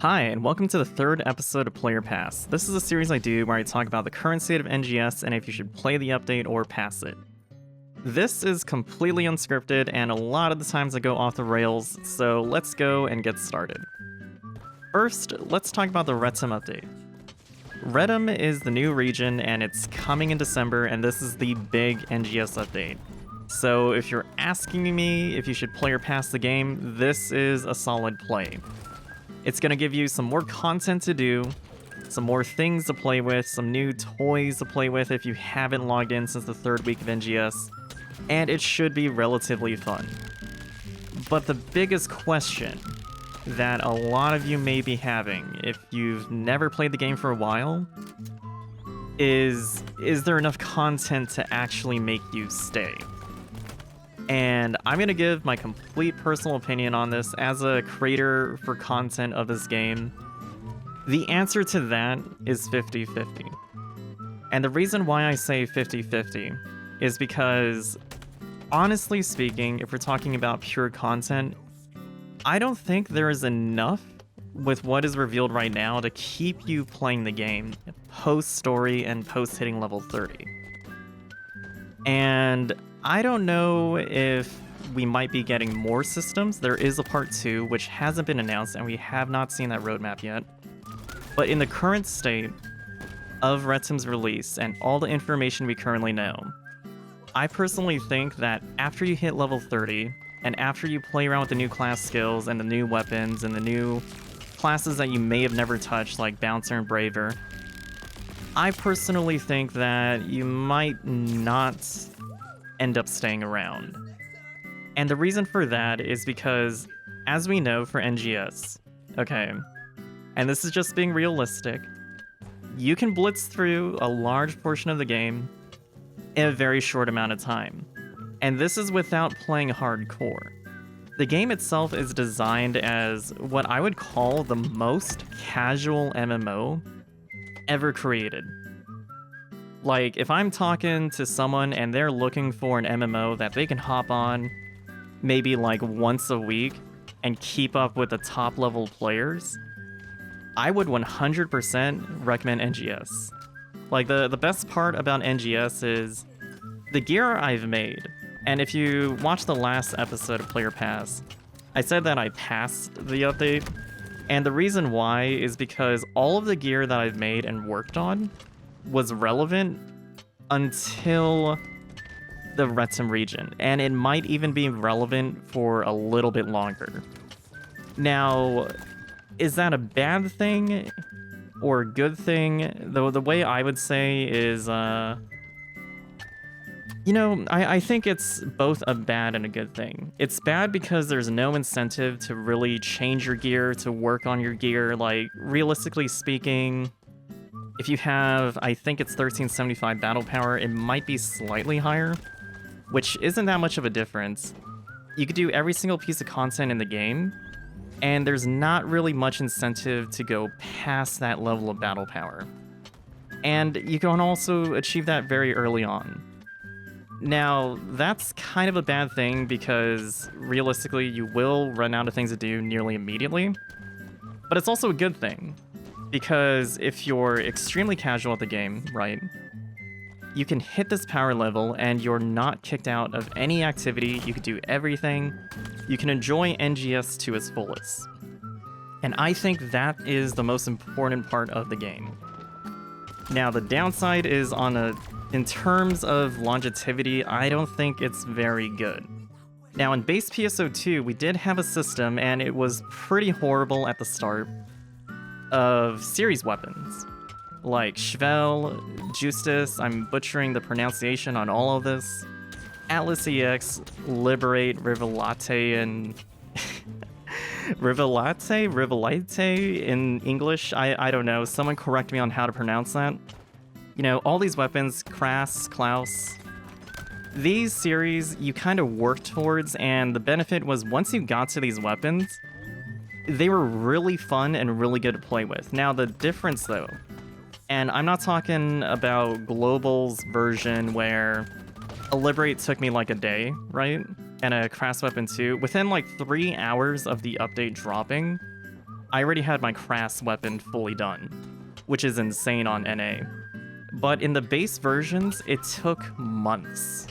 Hi, and welcome to the third episode of Player Pass. This is a series I do where I talk about the current state of NGS and if you should play the update or pass it. This is completely unscripted, and a lot of the times I go off the rails, so let's go and get started. First, let's talk about the Retem update. Retem is the new region, and it's coming in December, and this is the big NGS update. So if you're asking me if you should play or pass the game, this is a solid play. It's going to give you some more content to do, some more things to play with, some new toys to play with if you haven't logged in since the third week of NGS, and it should be relatively fun. But the biggest question that a lot of you may be having if you've never played the game for a while is there enough content to actually make you stay? And I'm going to give my complete personal opinion on this as a creator for content of this game. The answer to that is 50-50. And the reason why I say 50-50 is because, honestly speaking, if we're talking about pure content, I don't think there is enough with what is revealed right now to keep you playing the game post-story and post-hitting level 30. And I don't know if we might be getting more systems. There is a part 2, which hasn't been announced, and we have not seen that roadmap yet. But in the current state of Retem's release and all the information we currently know, I personally think that after you hit level 30, and after you play around with the new class skills and the new weapons and the new classes that you may have never touched, like Bouncer and Braver, I personally think that you might not end up staying around. And the reason for that is because, as we know for NGS, okay, and this is just being realistic, you can blitz through a large portion of the game in a very short amount of time. And this is without playing hardcore. The game itself is designed as what I would call the most casual MMO ever created. Like, if I'm talking to someone and they're looking for an MMO that they can hop on maybe like once a week and keep up with the top level players, I would 100% recommend NGS. Like, the best part about NGS is the gear I've made. And if you watch the last episode of Player Pass, I said that I passed the update. And the reason why is because all of the gear that I've made and worked on was relevant until the Retem region, and it might even be relevant for a little bit longer. Now, is that a bad thing or a good thing? Though the way I would say is, I think it's both a bad and a good thing. It's bad because there's no incentive to really change your gear, to work on your gear. Like, realistically speaking, if you have, I think it's 1375 battle power, it might be slightly higher, which isn't that much of a difference. You could do every single piece of content in the game, and there's not really much incentive to go past that level of battle power. And you can also achieve that very early on. Now, that's kind of a bad thing because realistically you will run out of things to do nearly immediately, but it's also a good thing. Because if you're extremely casual at the game, right, you can hit this power level and you're not kicked out of any activity. You can do everything. You can enjoy NGS to its fullest. And I think that is the most important part of the game. Now, the downside is in terms of longevity, I don't think it's very good. Now, in base PSO2, we did have a system, and it was pretty horrible at the start, of series weapons like Chvel, Justice, I'm butchering the pronunciation on all of this, Atlas EX, Liberate, Rivolate, and Rivolite in English. I don't know. Someone correct me on how to pronounce that. You know, all these weapons, Kras, Klaus, these series you kind of worked towards, and the benefit was once you got to these weapons, they were really fun and really good to play with. Now, the difference, though, and I'm not talking about Global's version where a Liberate took me like a day, right? And a Crass Weapon 2. Within like 3 hours of the update dropping, I already had my crass weapon fully done, which is insane on NA. But in the base versions, it took months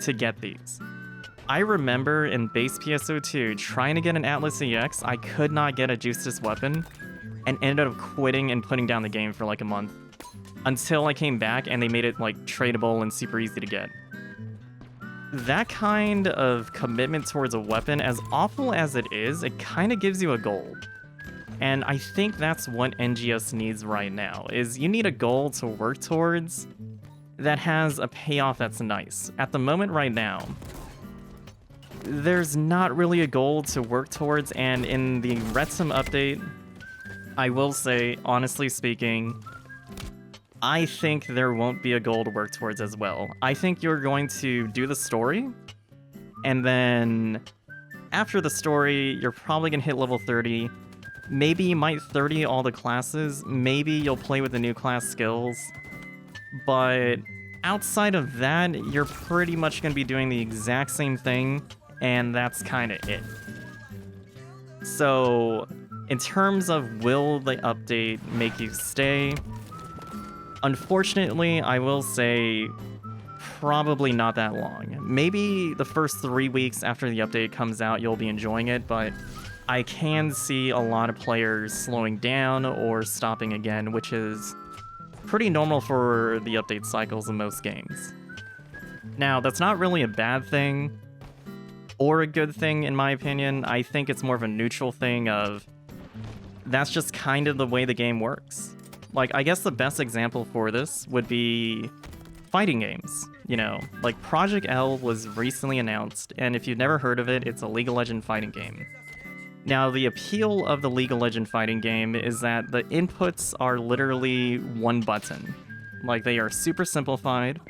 to get these. I remember in base PSO2 trying to get an Atlas EX, I could not get a Justice weapon and ended up quitting and putting down the game for like a month until I came back and they made it like tradable and super easy to get. That kind of commitment towards a weapon, as awful as it is, it kind of gives you a goal. And I think that's what NGS needs right now, is you need a goal to work towards that has a payoff that's nice. At the moment right now, there's not really a goal to work towards, and in the Retem update, I will say, honestly speaking, I think there won't be a goal to work towards as well. I think you're going to do the story, and then after the story, you're probably going to hit level 30. Maybe you might 30 all the classes, maybe you'll play with the new class skills, but outside of that, you're pretty much going to be doing the exact same thing, and that's kind of it. So, in terms of will the update make you stay, unfortunately, I will say probably not that long. Maybe the first 3 weeks after the update comes out, you'll be enjoying it, but I can see a lot of players slowing down or stopping again, which is pretty normal for the update cycles in most games. Now, that's not really a bad thing or a good thing in my opinion. I think it's more of a neutral thing of that's just kind of the way the game works. Like, I guess the best example for this would be fighting games. You know, like Project L was recently announced, and if you've never heard of it, it's a League of Legends fighting game. Now, the appeal of the League of Legends fighting game is that the inputs are literally one button. Like, they are super simplified,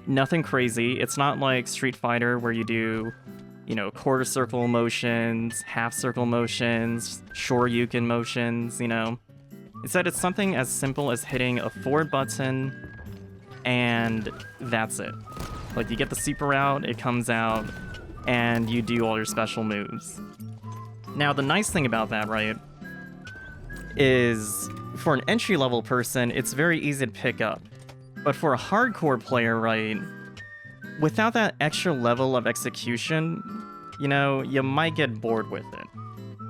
nothing crazy. It's not like Street Fighter where you do, you know, quarter circle motions, half circle motions, shoryuken motions, you know. Instead, it's something as simple as hitting a forward button, and that's it. Like, you get the super out, it comes out, and you do all your special moves. Now, the nice thing about that, right, is for an entry-level person, it's very easy to pick up. But for a hardcore player, right, without that extra level of execution, you know, you might get bored with it.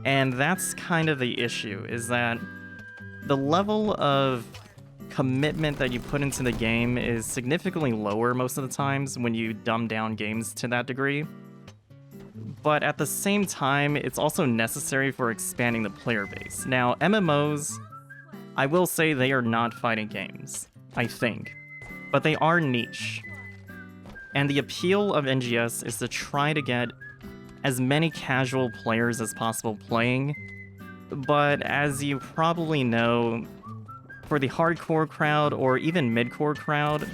And that's kind of the issue, is that the level of commitment that you put into the game is significantly lower most of the times when you dumb down games to that degree. But at the same time, it's also necessary for expanding the player base. Now, MMOs, I will say they are not fighting games, I think, but they are niche. And the appeal of NGS is to try to get as many casual players as possible playing, but as you probably know, for the hardcore crowd or even mid-core crowd,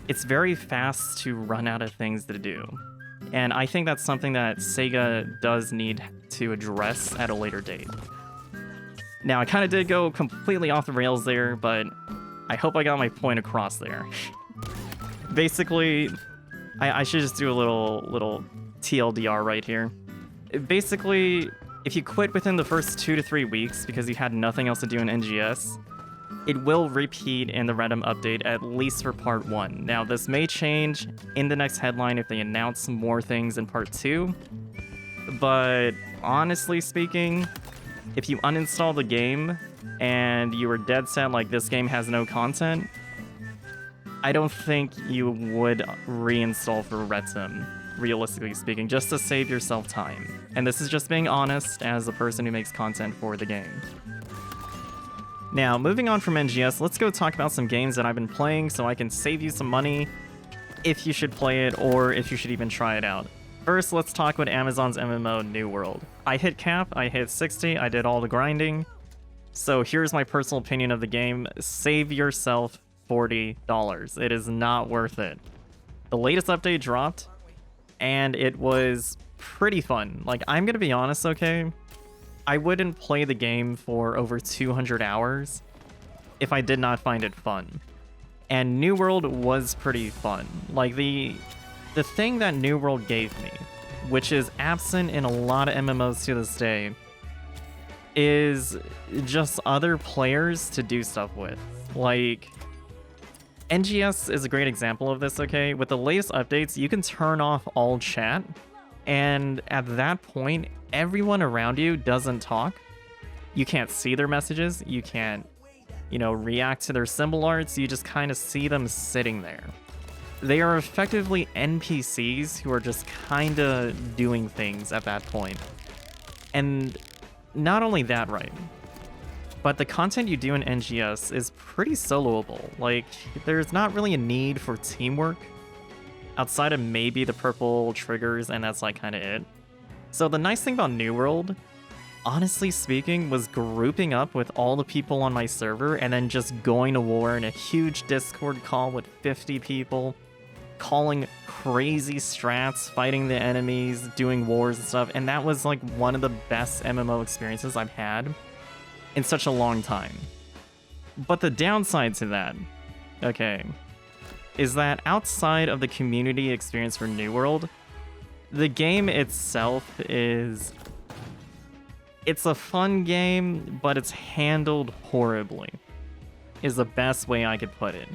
it's very fast to run out of things to do. And I think that's something that SEGA does need to address at a later date. Now, I kind of did go completely off the rails there, but I hope I got my point across there. Basically, I should just do a little TLDR right here. Basically, if you quit within the first 2 to 3 weeks because you had nothing else to do in NGS, it will repeat in the Retem update, at least for part 1. Now, this may change in the next headline if they announce more things in part 2, but honestly speaking, if you uninstall the game and you were dead set like this game has no content, I don't think you would reinstall for Retem, realistically speaking, just to save yourself time. And this is just being honest as a person who makes content for the game. Now, moving on from NGS, let's go talk about some games that I've been playing so I can save you some money if you should play it or if you should even try it out. First, let's talk about Amazon's MMO New World. I hit cap, I hit 60, I did all the grinding. So here's my personal opinion of the game. Save yourself $40. It is not worth it. The latest update dropped, and it was pretty fun. Like, I'm gonna be honest, okay? I wouldn't play the game for over 200 hours if I did not find it fun. And New World was pretty fun. Like, the thing that New World gave me, which is absent in a lot of MMOs to this day, is just other players to do stuff with. Like, NGS is a great example of this, okay? With the latest updates, you can turn off all chat, and at that point, everyone around you doesn't talk. You can't see their messages, you can't, react to their symbol arts, you just kind of see them sitting there. They are effectively NPCs who are just kind of doing things at that point. And not only that, right? But the content you do in NGS is pretty soloable. Like, there's not really a need for teamwork outside of maybe the purple triggers, and that's like kind of it. So the nice thing about New World, honestly speaking, was grouping up with all the people on my server and then just going to war in a huge Discord call with 50 people, calling crazy strats, fighting the enemies, doing wars and stuff, and that was like one of the best MMO experiences I've had in such a long time. But the downside to that, okay, is that outside of the community experience for New World, the game itself it's a fun game, but it's handled horribly, is the best way I could put it.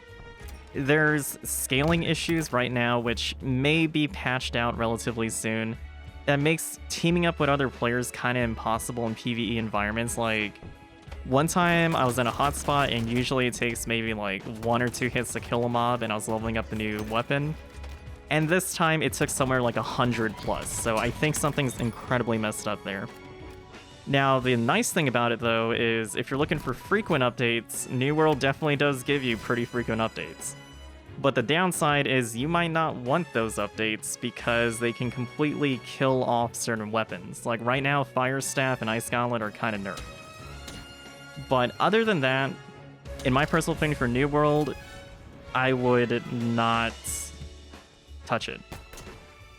There's scaling issues right now, which may be patched out relatively soon, that makes teaming up with other players kind of impossible in PvE environments. Like, one time I was in a hotspot, and usually it takes maybe like 1 or 2 hits to kill a mob, and I was leveling up the new weapon. And this time it took somewhere like 100 plus, so I think something's incredibly messed up there. Now, the nice thing about it, though, is if you're looking for frequent updates, New World definitely does give you pretty frequent updates. But the downside is you might not want those updates because they can completely kill off certain weapons. Like right now, Fire Staff and Ice Gauntlet are kind of nerfed. But other than that, in my personal opinion for New World, I would not touch it.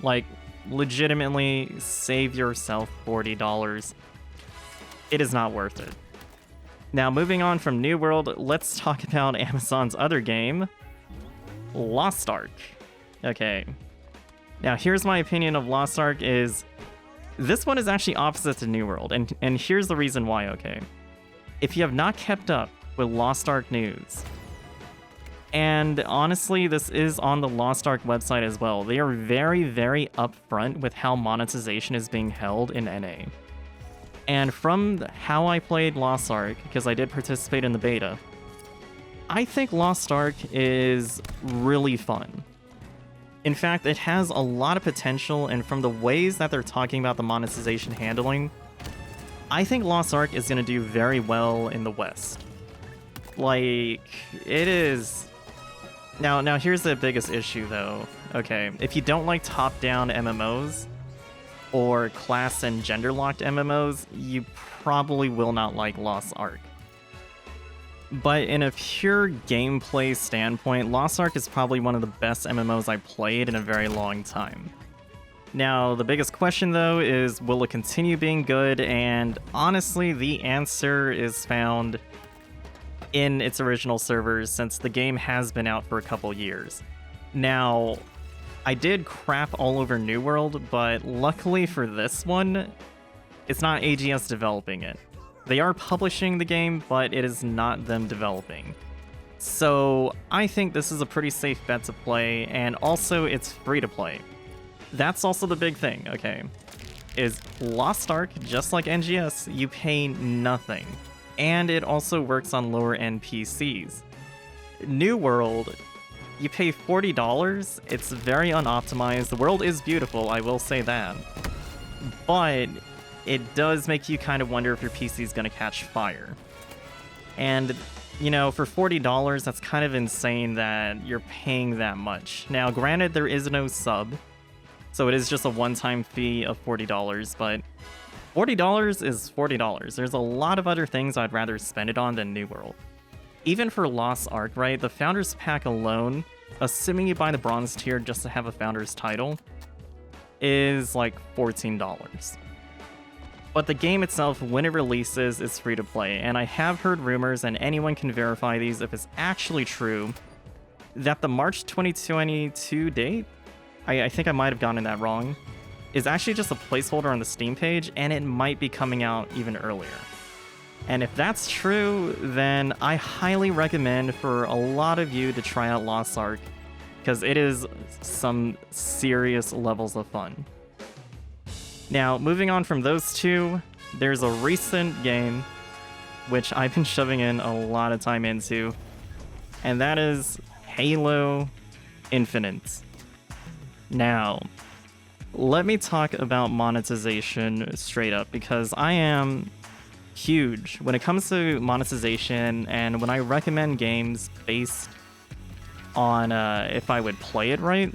Like, legitimately, save yourself $40. It is not worth it. Now, moving on from New World, let's talk about Amazon's other game, Lost Ark. Okay. Now, here's my opinion of Lost Ark is this one is actually opposite to New World, and here's the reason why, okay? If you have not kept up with Lost Ark news, and honestly, this is on the Lost Ark website as well, they are very, very upfront with how monetization is being held in NA. And from how I played Lost Ark, because I did participate in the beta, I think Lost Ark is really fun. In fact, it has a lot of potential, and from the ways that they're talking about the monetization handling, I think Lost Ark is going to do very well in the West. Like, it is... Now here's the biggest issue, though. Okay, if you don't like top-down MMOs, or class and gender-locked MMOs, you probably will not like Lost Ark. But in a pure gameplay standpoint, Lost Ark is probably one of the best MMOs I played in a very long time. Now, the biggest question though is, will it continue being good? And honestly, the answer is found in its original servers, since the game has been out for a couple years. Now, I did crap all over New World, but luckily for this one, it's not AGS developing it. They are publishing the game, but it is not them developing. So I think this is a pretty safe bet to play, and also it's free to play. That's also the big thing, okay? Is Lost Ark, just like NGS, you pay nothing. And it also works on lower end PCs. New World, you pay $40, it's very unoptimized. The world is beautiful, I will say that. But it does make you kind of wonder if your PC is going to catch fire. And, you know, for $40, that's kind of insane that you're paying that much. Now, granted, there is no sub, so it is just a one-time fee of $40, but $40 is $40. There's a lot of other things I'd rather spend it on than New World. Even for Lost Ark, right, the Founders Pack alone, assuming you buy the Bronze tier just to have a Founders title, is like $14. But the game itself, when it releases, is free to play, and I have heard rumors, and anyone can verify these if it's actually true, that the March 2022 date, I think I might have gotten that wrong, is actually just a placeholder on the Steam page, and it might be coming out even earlier. And if that's true, then I highly recommend for a lot of you to try out Lost Ark, because it is some serious levels of fun. Now, moving on from those two, there's a recent game which I've been shoving in a lot of time into, and that is Halo Infinite. Now, let me talk about monetization straight up, because I am huge when it comes to monetization, and when I recommend games based on if I would play it right,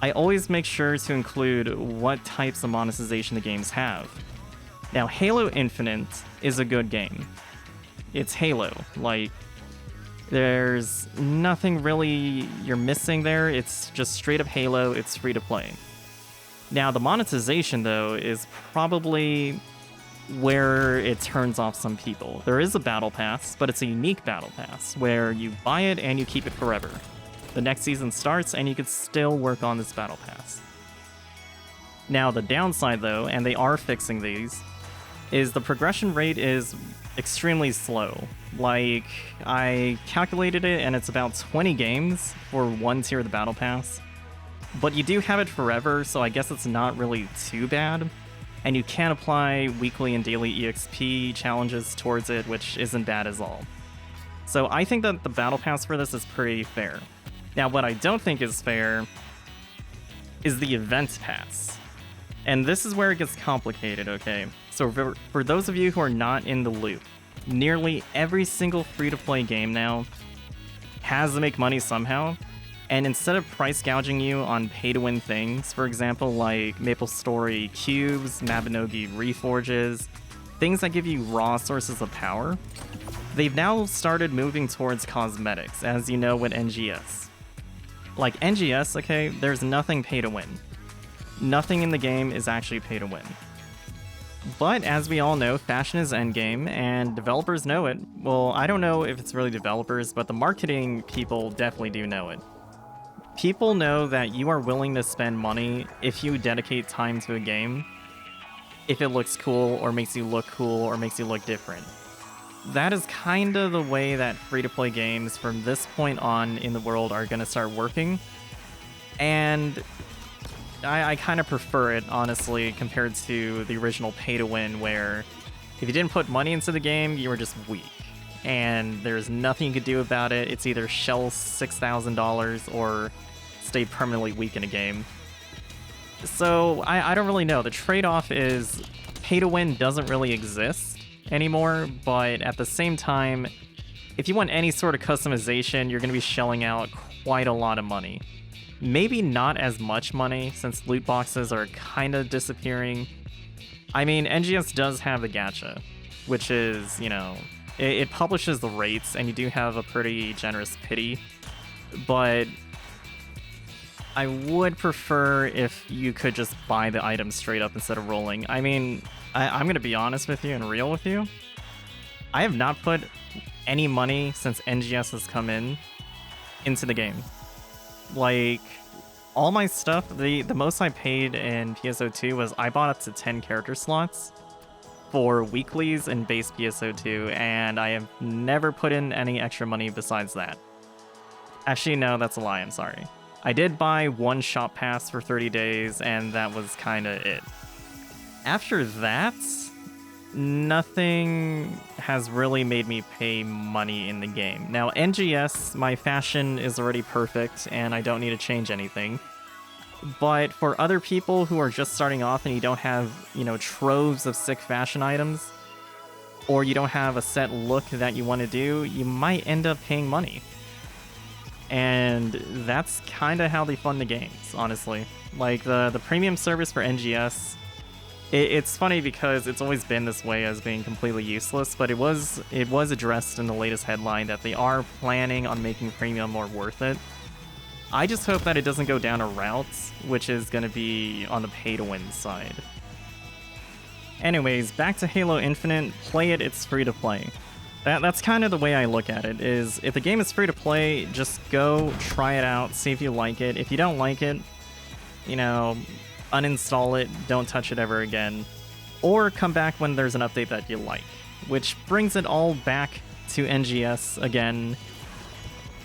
I always make sure to include what types of monetization the games have. Now, Halo Infinite is a good game. It's Halo. Like, there's nothing really you're missing there. It's just straight up Halo. It's free to play. Now, the monetization, though, is probably where it turns off some people. There is a battle pass, but it's a unique battle pass where you buy it and you keep it forever. The next season starts and you can still work on this battle pass. Now, the downside, though, and they are fixing these, is the progression rate is extremely slow. Like, I calculated it and it's about 20 games for one tier of the battle pass. But you do have it forever, so I guess it's not really too bad. And you can apply weekly and daily EXP challenges towards it, which isn't bad at all. So I think that the battle pass for this is pretty fair. Now, what I don't think is fair is the event pass. And this is where it gets complicated, okay? So for those of you who are not in the loop, nearly every single free-to-play game now has to make money somehow. And instead of price gouging you on pay-to-win things, for example, like MapleStory cubes, Mabinogi reforges, things that give you raw sources of power, they've now started moving towards cosmetics, as you know with NGS. Like NGS, okay, there's nothing pay-to-win. Nothing in the game is actually pay-to-win. But as we all know, fashion is endgame, and developers know it. Well, I don't know if it's really developers, but the marketing people definitely do know it. People know that you are willing to spend money if you dedicate time to a game, if it looks cool or makes you look cool or makes you look different. That is kind of the way that free-to-play games from this point on in the world are going to start working. And I kind of prefer it, honestly, compared to the original pay-to-win, where if you didn't put money into the game, you were just weak. And there's nothing you could do about it. It's either shell $6,000 or stay permanently weak in a game. So I don't really know. The trade-off is pay-to-win doesn't really exist anymore, but at the same time, if you want any sort of customization, you're going to be shelling out quite a lot of money. Maybe not as much money, since loot boxes are kind of disappearing. I mean, NGS does have the gacha, which is, you know, it publishes the rates, and you do have a pretty generous pity, but I would prefer if you could just buy the items straight up instead of rolling. I mean, I'm going to be honest with you and real with you. I have not put any money since NGS has come into the game. Like, all my stuff, the most I paid in PSO2 was I bought up to 10 character slots for weeklies in base PSO2, and I have never put in any extra money besides that. Actually, no, that's a lie, I'm sorry. I did buy one shop pass for 30 days, and that was kinda it. After that, nothing has really made me pay money in the game. Now, NGS, my fashion is already perfect, and I don't need to change anything. But for other people who are just starting off and you don't have, you know, troves of sick fashion items, or you don't have a set look that you want to do, you might end up paying money. And that's kind of how they fund the games, honestly. Like, the premium service for NGS, it's funny because it's always been this way as being completely useless, but it was addressed in the latest headline that they are planning on making premium more worth it. I just hope that it doesn't go down a route, which is going to be on the pay-to-win side. Anyways, back to Halo Infinite, play it, it's free to play. That's kind of the way I look at it, is if the game is free to play, just go, try it out, see if you like it. If you don't like it, you know, uninstall it, don't touch it ever again. Or come back when there's an update that you like. which brings it all back to NGS again,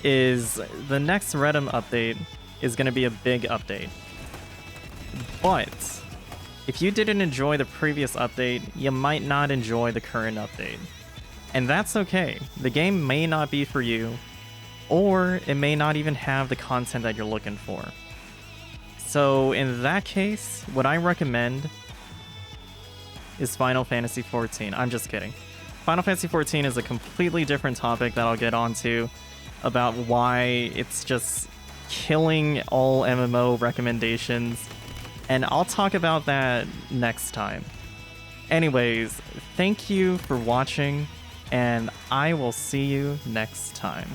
is the next Retem update is going to be a big update. But if you didn't enjoy the previous update, you might not enjoy the current update. And that's okay. The game may not be for you, or it may not even have the content that you're looking for. So in that case, what I recommend is Final Fantasy XIV. I'm just kidding. Final Fantasy XIV is a completely different topic that I'll get onto about why it's just killing all MMO recommendations, and I'll talk about that next time. Anyways, thank you for watching, and I will see you next time.